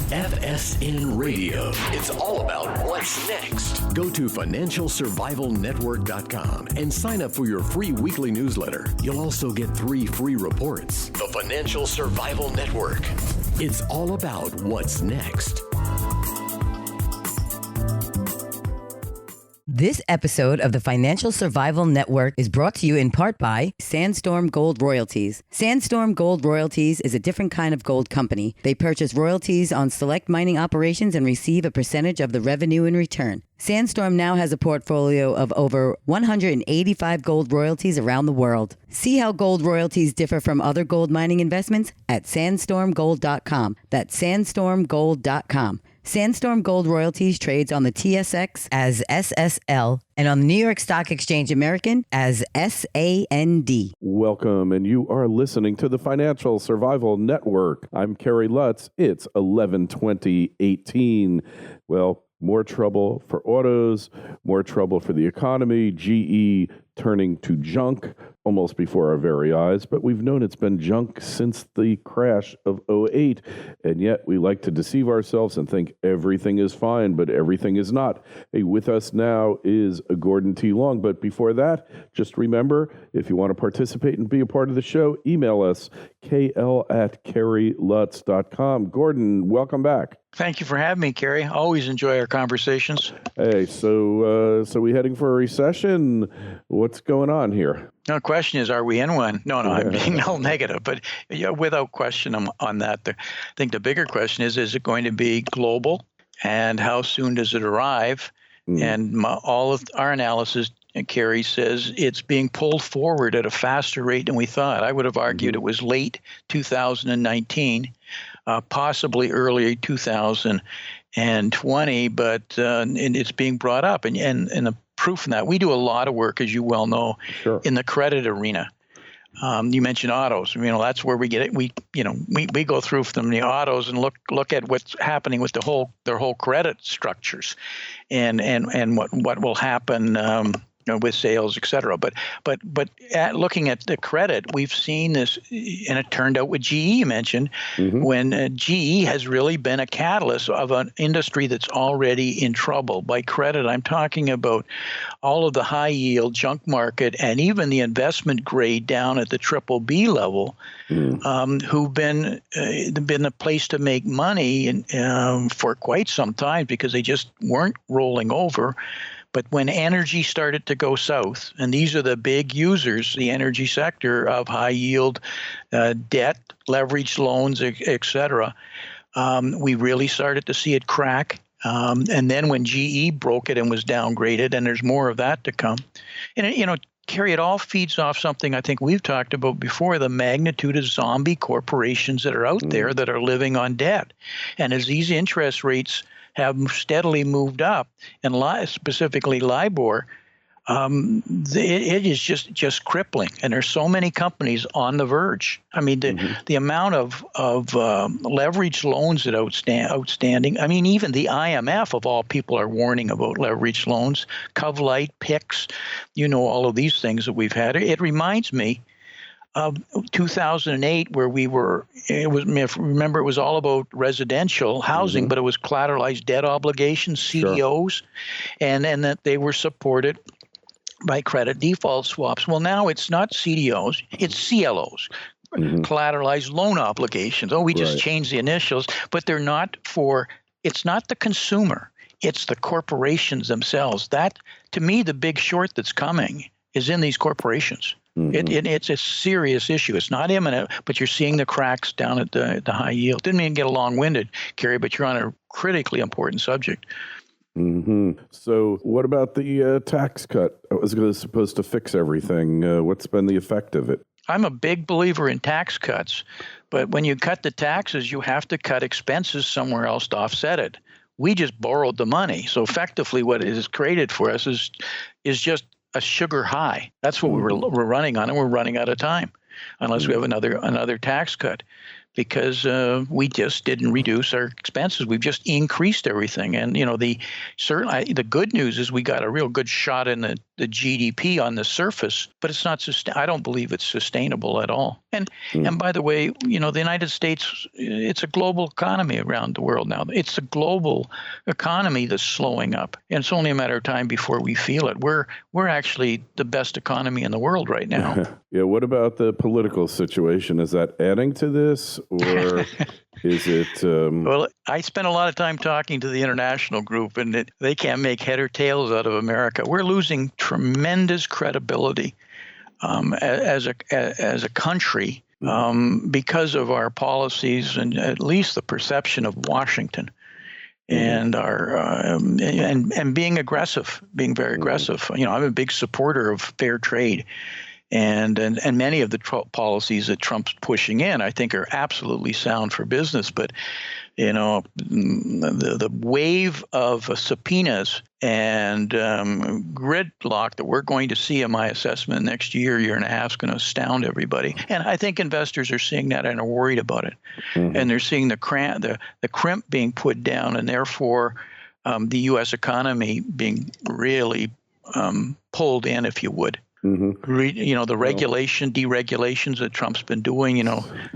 FSN Radio. It's all about what's next. Go to financialsurvivalnetwork.com and sign up for your free weekly newsletter. You'll also get 3 free reports. The Financial Survival Network. It's all about what's next. This episode of the Financial Survival Network is brought to you in part by Sandstorm Gold Royalties. Sandstorm Gold Royalties is a different kind of gold company. They purchase royalties on select mining operations and receive a percentage of the revenue in return. Sandstorm now has a portfolio of over 185 gold royalties around the world. See how gold royalties differ from other gold mining investments at sandstormgold.com. That's sandstormgold.com. Sandstorm Gold Royalties trades on the TSX as SSL and on the New York Stock Exchange American as SAND. Welcome, and you are listening to the Financial Survival Network. I'm Kerry Lutz. It's 11/20/18. Well, more trouble for autos, more trouble for the economy, GE turning to junk almost before our very eyes, but we've known it's been junk since the crash of '08, and yet we like to deceive ourselves and think everything is fine, but everything is not. Hey, with us now is Gordon T. Long, but before that, just remember, if you want to participate and be a part of the show, email us, kl@kerrylutz.com. Gordon, welcome back. Thank you for having me, Kerry. Always enjoy our conversations. Hey, so we heading for a recession? What's going on here? No, the question is, are we in one? No, I'm being all negative, but yeah, without question on that. I think the bigger question is it going to be global, and how soon does it arrive? And all of our analysis, Kerry, says it's being pulled forward at a faster rate than we thought. I would have argued it was late 2019. Possibly early 2020, but and it's being brought up. And the proof in that, we do a lot of work, as you well know, in the credit arena. You mentioned autos. That's where we get it. We go through from the autos and look at what's happening with their whole credit structures, and what will happen. With sales, et cetera. But looking at the credit, we've seen this, and it turned out with GE you mentioned, when GE has really been a catalyst of an industry that's already in trouble. By credit, I'm talking about all of the high yield junk market and even the investment grade down at the BBB level, who've been a place to make money for quite some time because they just weren't rolling over. But when energy started to go south, and these are the big users, the energy sector of high yield debt, leveraged loans, et cetera, we really started to see it crack. And then when GE broke it and was downgraded, and there's more of that to come. And, Kerry, it all feeds off something I think we've talked about before, the magnitude of zombie corporations that are out there that are living on debt. And as these interest rates have steadily moved up, and specifically LIBOR, it is just crippling. And there's so many companies on the verge. I mean, the amount of leveraged loans that outstanding. I mean, even the IMF, of all people, are warning about leveraged loans. Covlight, PICS, all of these things that we've had. It reminds me of 2008, where it was all about residential housing, but it was collateralized debt obligations, CDOs, and that they were supported by credit default swaps. Well, now it's not CDOs, it's CLOs, collateralized loan obligations. We just changed the initials, but they're not it's not the consumer, it's the corporations themselves. That, to me, the big short that's coming is in these corporations. It's a serious issue. It's not imminent, but you're seeing the cracks down at the high yield. Didn't mean to get long-winded, Kerry, but you're on a critically important subject. So what about the tax cut? It was supposed to fix everything. What's been the effect of it? I'm a big believer in tax cuts, but when you cut the taxes, you have to cut expenses somewhere else to offset it. We just borrowed the money. So effectively what it has created for us is just a sugar high. That's what we're running on, and we're running out of time unless we have another tax cut. because we just didn't reduce our expenses. We've just increased everything. And, the good news is we got a real good shot in the GDP on the surface, but it's not I don't believe it's sustainable at all. And by the way, the United States, it's a global economy around the world now. It's a global economy that's slowing up. And it's only a matter of time before we feel it. We're actually the best economy in the world right now. Yeah. What about the political situation? Is that adding to this, or is it? Well, I spent a lot of time talking to the international group, and they can't make head or tails out of America. We're losing tremendous credibility as a country because of our policies and at least the perception of Washington. And our and being aggressive, being very aggressive. I'm a big supporter of fair trade, and many of the policies that Trump's pushing in, I think, are absolutely sound for business. But the wave of subpoenas and gridlock that we're going to see in my assessment next year and a half is going to astound everybody. And I think investors are seeing that and are worried about it. And they're seeing the crimp being put down, and therefore the U.S. economy being really pulled in, if you would. The deregulations that Trump's been doing,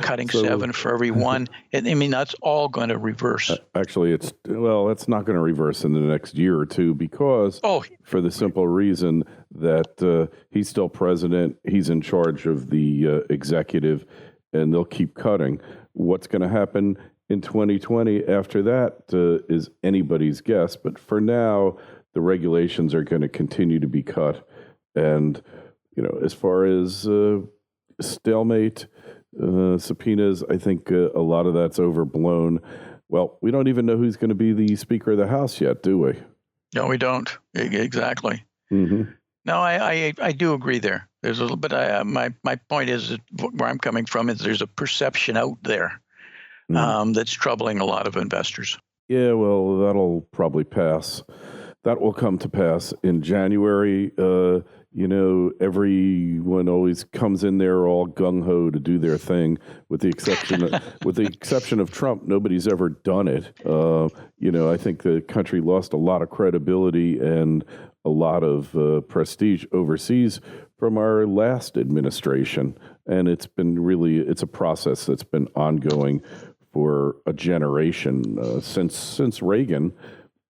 cutting 7 for every 1. That's all going to reverse. Actually, it's not going to reverse in the next year or two because for the simple reason that he's still president, he's in charge of the executive, and they'll keep cutting. What's going to happen in 2020 after that is anybody's guess. But for now, the regulations are going to continue to be cut. And, as far as stalemate subpoenas, I think a lot of that's overblown. Well, we don't even know who's going to be the Speaker of the House yet, do we? No, we don't. Exactly. No, I do agree there. There's a little bit. My point is that where I'm coming from is there's a perception out there that's troubling a lot of investors. Yeah, well, that'll probably pass. That will come to pass in January. Everyone always comes in there all gung ho to do their thing, with the exception of Trump. Nobody's ever done it. I think the country lost a lot of credibility and a lot of prestige overseas from our last administration, and it's a process that's been ongoing for a generation since Reagan.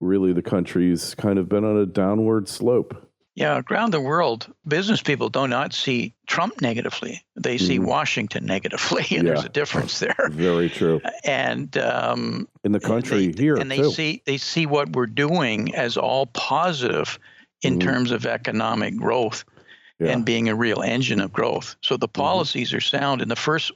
Really, the country's kind of been on a downward slope. Yeah, around the world, business people do not see Trump negatively. They see Washington negatively, and there's a difference there. Very true. And in the country here, and they see what we're doing as all positive in terms of economic growth and being a real engine of growth. So the policies are sound. And the first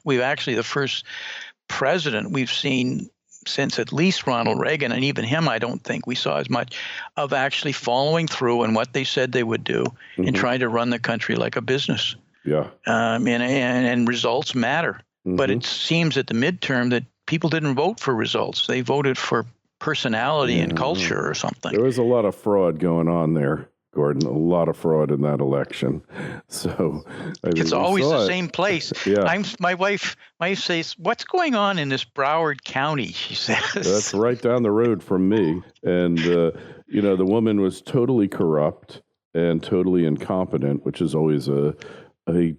president we've seen since at least Ronald Reagan, and even him, I don't think we saw as much of actually following through on what they said they would do and trying to run the country like a business. Yeah. And results matter. But it seems at the midterm that people didn't vote for results. They voted for personality and culture or something. There was a lot of fraud going on there, Gordon, a lot of fraud in that election. So it's always the same place. Yeah. My wife says, "What's going on in this Broward County?" She says. That's right down the road from me. And, the woman was totally corrupt and totally incompetent, which is always a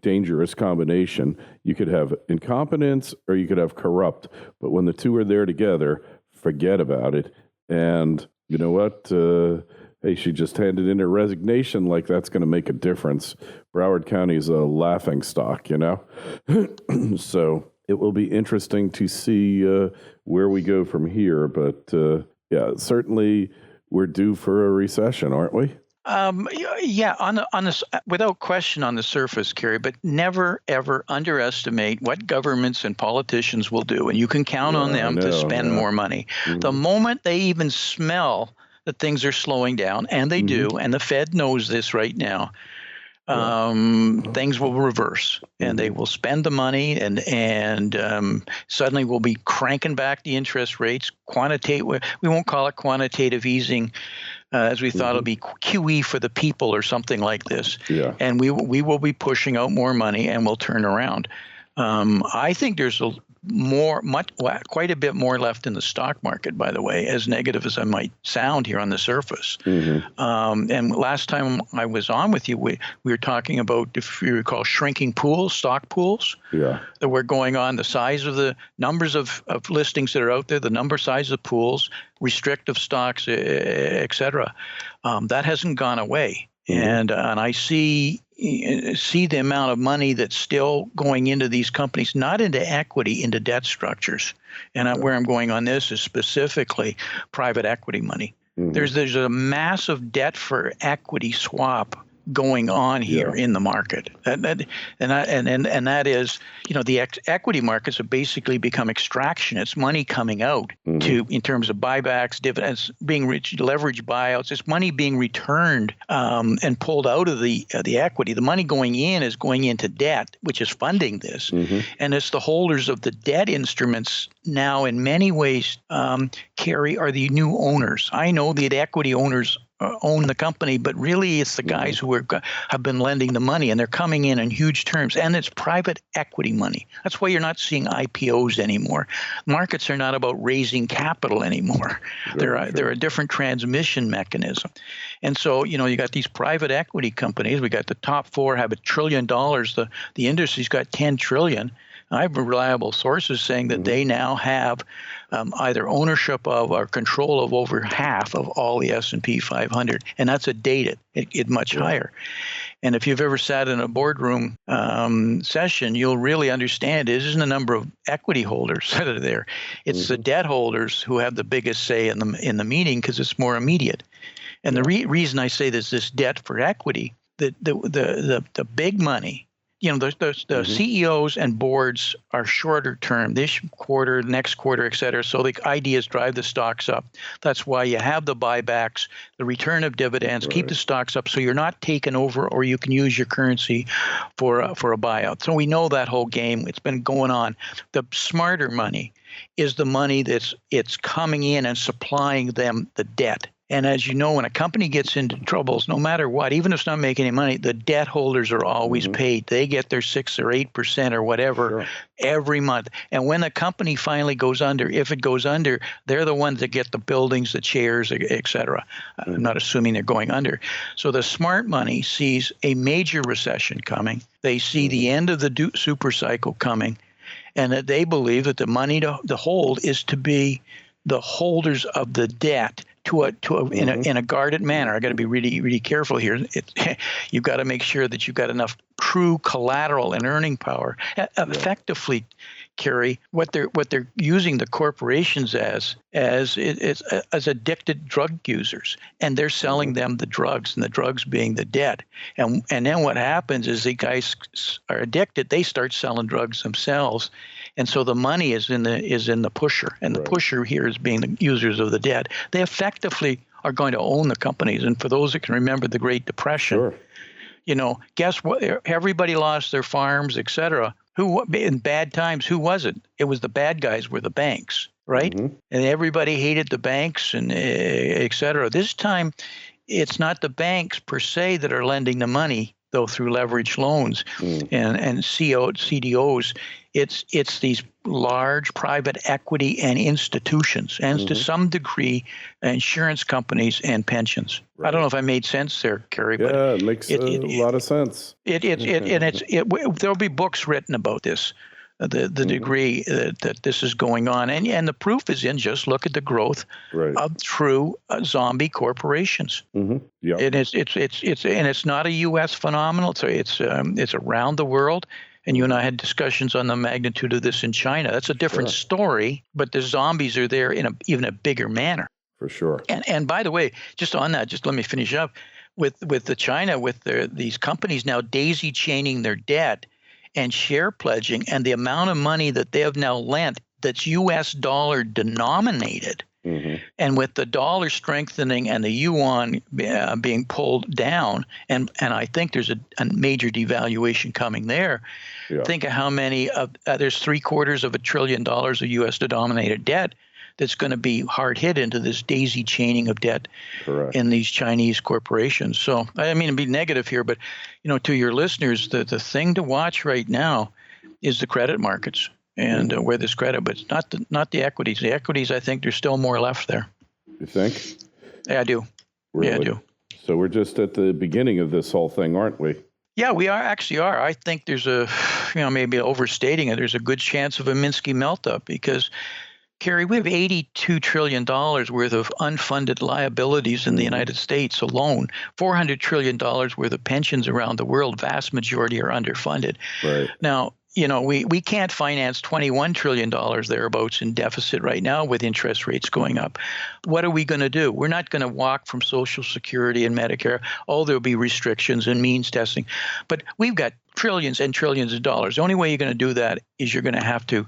dangerous combination. You could have incompetence or you could have corrupt. But when the two are there together, forget about it. And you know what? Hey, she just handed in her resignation like that's going to make a difference. Broward County is a laughing stock, So it will be interesting to see where we go from here. But certainly we're due for a recession, aren't we? Without question on the surface, Kerry, but never, ever underestimate what governments and politicians will do. And you can count on them to spend more money. The moment they even smell that things are slowing down, and they do, and the Fed knows this right now, things will reverse, and they will spend the money, and suddenly we'll be cranking back the interest rates. We won't call it quantitative easing, as we thought it'll be QE for the people or something like this. Yeah. And we will be pushing out more money, and we'll turn around. I think there's quite a bit more left in the stock market, by the way, as negative as I might sound here on the surface. And last time I was on with you, we were talking about, if you recall, shrinking pools, stock pools that were going on, the size of the numbers of listings that are out there, the size of pools, restrictive stocks, et cetera. That hasn't gone away. And I see the amount of money that's still going into these companies, not into equity, into debt structures. And where I'm going on this is specifically private equity money. There's a massive debt for equity swap going on here in the market, and that is, the equity markets have basically become extraction. It's money coming out in terms of buybacks, dividends, being leveraged buyouts. It's money being returned and pulled out of the equity. The money going in is going into debt, which is funding this, and it's the holders of the debt instruments now. In many ways, Kerry, are the new owners. I know the equity owners own the company, but really it's the guys who have been lending the money, and they're coming in huge terms, and it's private equity money. That's why you're not seeing IPOs anymore. Markets are not about raising capital anymore. They're a different transmission mechanism. And so, you got these private equity companies. We got the top four have $1 trillion. The industry's got $10 trillion. I have reliable sources saying that they now have either ownership of or control of over half of all the S&P 500, and that's a dated, it much higher. And if you've ever sat in a boardroom session, you'll really understand it isn't the number of equity holders that are there; it's the debt holders who have the biggest say in the meeting, because it's more immediate. And the reason I say this debt for equity, the big money. The CEOs and boards are shorter term, this quarter, next quarter, et cetera. So the ideas drive the stocks up. That's why you have the buybacks, the return of dividends, keep the stocks up so you're not taken over, or you can use your currency for a buyout. So we know that whole game. It's been going on. The smarter money is the money it's coming in and supplying them the debt. And as you know, when a company gets into troubles, no matter what, even if it's not making any money, the debt holders are always paid. They get their 6 or 8% or whatever every month. And when the company finally goes under, if it goes under, they're the ones that get the buildings, the chairs, et cetera. I'm not assuming they're going under. So the smart money sees a major recession coming. They see the end of the super cycle coming, and that they believe that the money to hold is to be the holders of the debt in a guarded manner. I got to be really, really careful here. You've got to make sure that you've got enough true collateral and earning power. Effectively, Kerry, what they're using the corporations as addicted drug users, and they're selling them the drugs, and the drugs being the debt. And then what happens is the guys are addicted. They start selling drugs themselves. And so the money is in the pusher, and the pusher here is being the users of the debt. They effectively are going to own the companies. And for those that can remember the Great Depression, guess what? Everybody lost their farms, et cetera. Who in bad times? Who was it? It was the bad guys. Were the banks, right? And everybody hated the banks, and et cetera. This time, it's not the banks per se that are lending the money, though, through leveraged loans and CDOs. It's these large private equity and institutions, and to some degree, insurance companies and pensions. I don't know if I made sense there, Kerry. But it makes a lot of sense. There'll be books written about this, the degree that this is going on, and the proof is in just look at the growth of true zombie corporations. And it's not a U.S. phenomenon. It's around the world. And you and I had discussions on the magnitude of this in China. That's a different story, but the zombies are there in even a bigger manner. For sure. And by the way, just on that, just let me finish up with the China, with these companies now daisy chaining their debt and share pledging, and the amount of money that they have now lent that's U.S. dollar denominated. And with the dollar strengthening and the yuan being pulled down, and I think there's a major devaluation coming there. Think of how many there's $750 billion of U.S. denominated debt that's going to be hard hit into this daisy chaining of debt in these Chinese corporations. So I mean, to be negative here, but to your listeners, the thing to watch right now is the credit markets. and where there's credit, but it's not the equities. The equities, I think there's still more left there. You think? Yeah, I do. Really? Yeah, I do. So we're just at the beginning of this whole thing, aren't we? Yeah, we actually are. I think there's maybe overstating it, there's a good chance of a Minsky melt-up because, Kerry, we have $82 trillion worth of unfunded liabilities in the United States alone, $400 trillion worth of pensions around the world, vast majority are underfunded. Right. Now, we can't finance $21 trillion thereabouts in deficit right now with interest rates going up. What are we going to do? We're not going to walk from Social Security and Medicare. Oh, there'll be restrictions and means testing. But we've got trillions and trillions of dollars. The only way you're going to do that is you're going to have to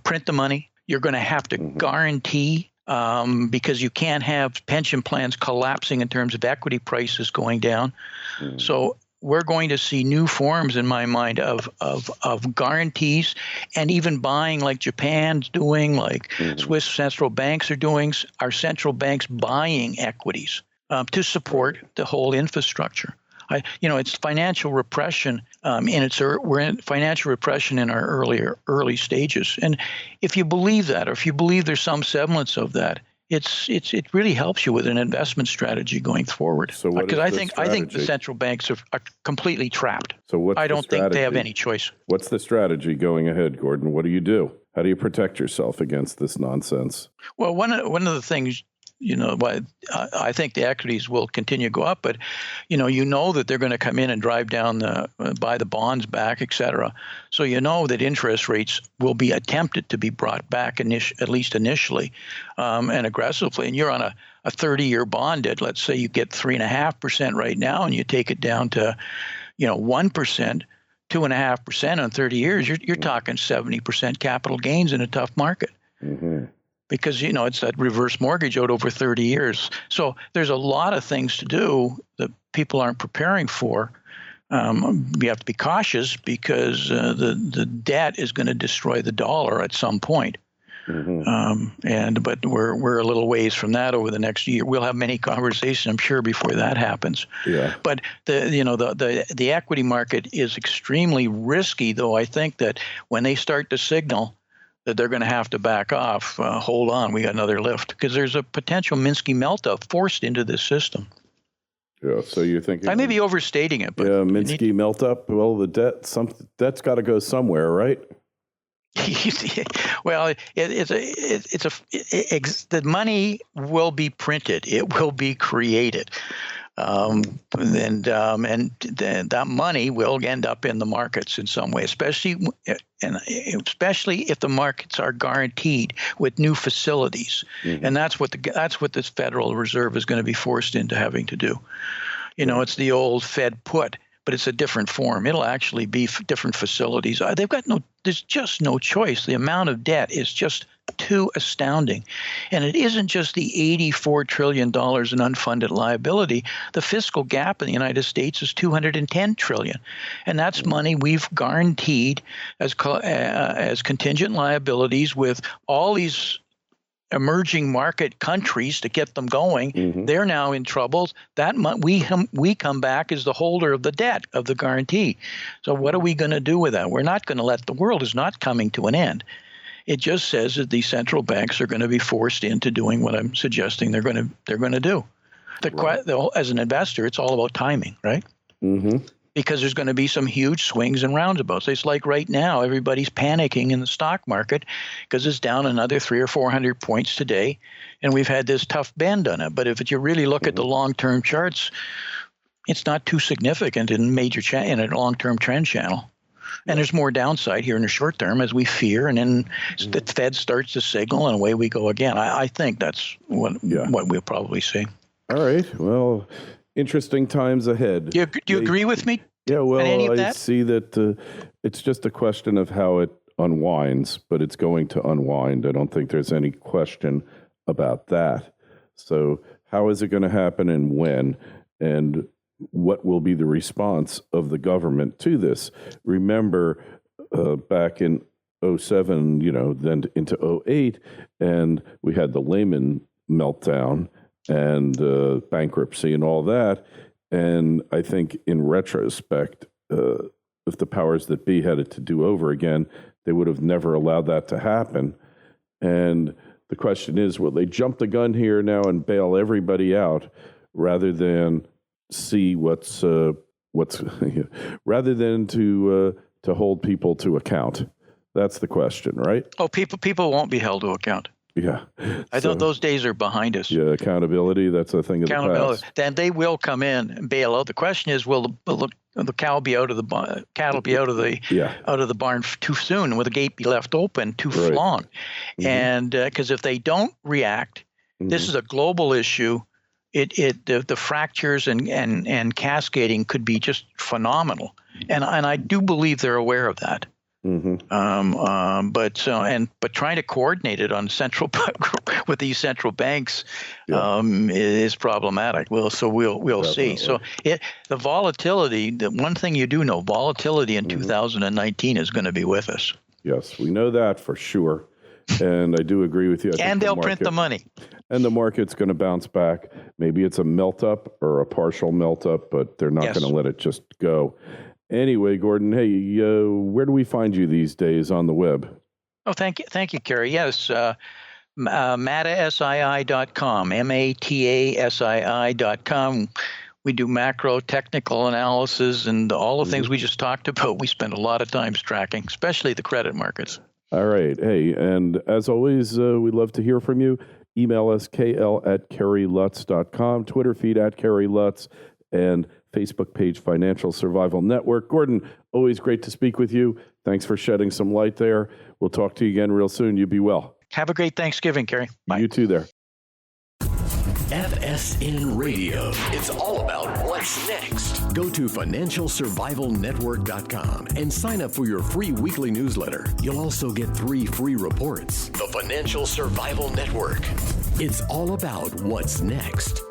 print the money. You're going to have to guarantee because you can't have pension plans collapsing in terms of equity prices going down. So we're going to see new forms, in my mind, of guarantees, and even buying like Japan's doing, like Swiss central banks are doing, our central banks buying equities to support the whole infrastructure. It's financial repression, we're in financial repression in our early stages. And if you believe that, or if you believe there's some semblance of that, it really helps you with an investment strategy going forward. So because I think the central banks are completely trapped. So I don't think they have any choice. What's the strategy going ahead, Gordon? What do you do? How do you protect yourself against this nonsense? Well, one of the things, I think the equities will continue to go up, but that they're going to come in and drive down buy the bonds back, et cetera. So that interest rates will be attempted to be brought back at least initially and aggressively. And you're on a 30-year bond at, let's say you get 3.5% right now, and you take it down to 1%. 2.5% on 30 years. You're talking 70% capital gains in a tough market. Mm-hmm. Because, it's that reverse mortgage out over 30 years. So there's a lot of things to do that people aren't preparing for. We have to be cautious because the debt is going to destroy the dollar at some point. Mm-hmm. But we're a little ways from that over the next year. We'll have many conversations, I'm sure, before that happens. Yeah. But the equity market is extremely risky, though. I think that when they start to signal that they're going to have to back off, hold on, we got another lift, because there's a potential Minsky melt-up forced into this system. Yeah, so you're thinking... I may be overstating it, but... Yeah, Minsky melt-up, well, the debt's got to go somewhere, right? Well, the money will be printed. It will be created. And that money will end up in the markets in some way, especially if the markets are guaranteed with new facilities. Mm-hmm. And that's what this Federal Reserve is going to be forced into having to do. It's the old Fed put, but it's a different form. It'll actually be different facilities. There's just no choice. The amount of debt is just too astounding. And it isn't just the $84 trillion in unfunded liability. The fiscal gap in the United States is $210 trillion. And that's money we've guaranteed as contingent liabilities with all these emerging market countries to get them going. Mm-hmm. They're now in trouble. That we come back as the holder of the debt, of the guarantee. So what are we going to do with that? We're not going to the world is not coming to an end. It just says that the central banks are going to be forced into doing what I'm suggesting they're going to do. As an investor, it's all about timing, right? Mm-hmm. Because there's going to be some huge swings and roundabouts. It's like right now, everybody's panicking in the stock market because it's down another 300 or 400 points today, and we've had this tough bend on it. But if you really look at the long-term charts, it's not too significant in in a long-term trend channel. And there's more downside here in the short term as we fear, and then the Fed starts to signal, and away we go again. I think that's what we'll probably see. All right. Well, interesting times ahead. Do you agree with me? Yeah, well, I see that it's just a question of how it unwinds, but it's going to unwind. I don't think there's any question about that. So how is it going to happen and when? And what will be the response of the government to this? Remember, back in 2007, then into 2008, and we had the Lehman meltdown and bankruptcy and all that. And I think in retrospect, if the powers that be had it to do over again, they would have never allowed that to happen. And the question is, will they jump the gun here now and bail everybody out rather than see what's rather than to hold people to account? That's the question, right? Oh, people won't be held to account. Yeah. I thought those days are behind us. Yeah, accountability, that's a thing of the past. Then they will come in and bail out. The question is, will the cattle be out of the barn too soon? Will the gate be left open too long? Mm-hmm. And because if they don't react, this is a global issue. The fractures and cascading could be just phenomenal, and I do believe they're aware of that. Mm-hmm. But trying to coordinate it on with these central banks is problematic. We'll see. So the volatility. The one thing you do know, volatility in 2019 is going to be with us. Yes, we know that for sure, and I do agree with you. And they'll print the money. And the market's going to bounce back. Maybe it's a melt up or a partial melt up, but they're not going to let it just go. Anyway, Gordon, hey, where do we find you these days on the web? Oh, thank you, Kerry. Yes, matasii.com, matasii.com. We do macro technical analysis and all the things we just talked about. We spend a lot of time tracking, especially the credit markets. All right. Hey, and as always, we'd love to hear from you. Email us, kl@kerrylutz.com, Twitter feed @kerrylutz, and Facebook page Financial Survival Network. Gordon, always great to speak with you. Thanks for shedding some light there. We'll talk to you again real soon. You be well. Have a great Thanksgiving, Kerry. Bye. You too there. FSN Radio. It's all about what's next. Go to financialsurvivalnetwork.com and sign up for your free weekly newsletter. You'll also get 3 free reports. The Financial Survival Network. It's all about what's next.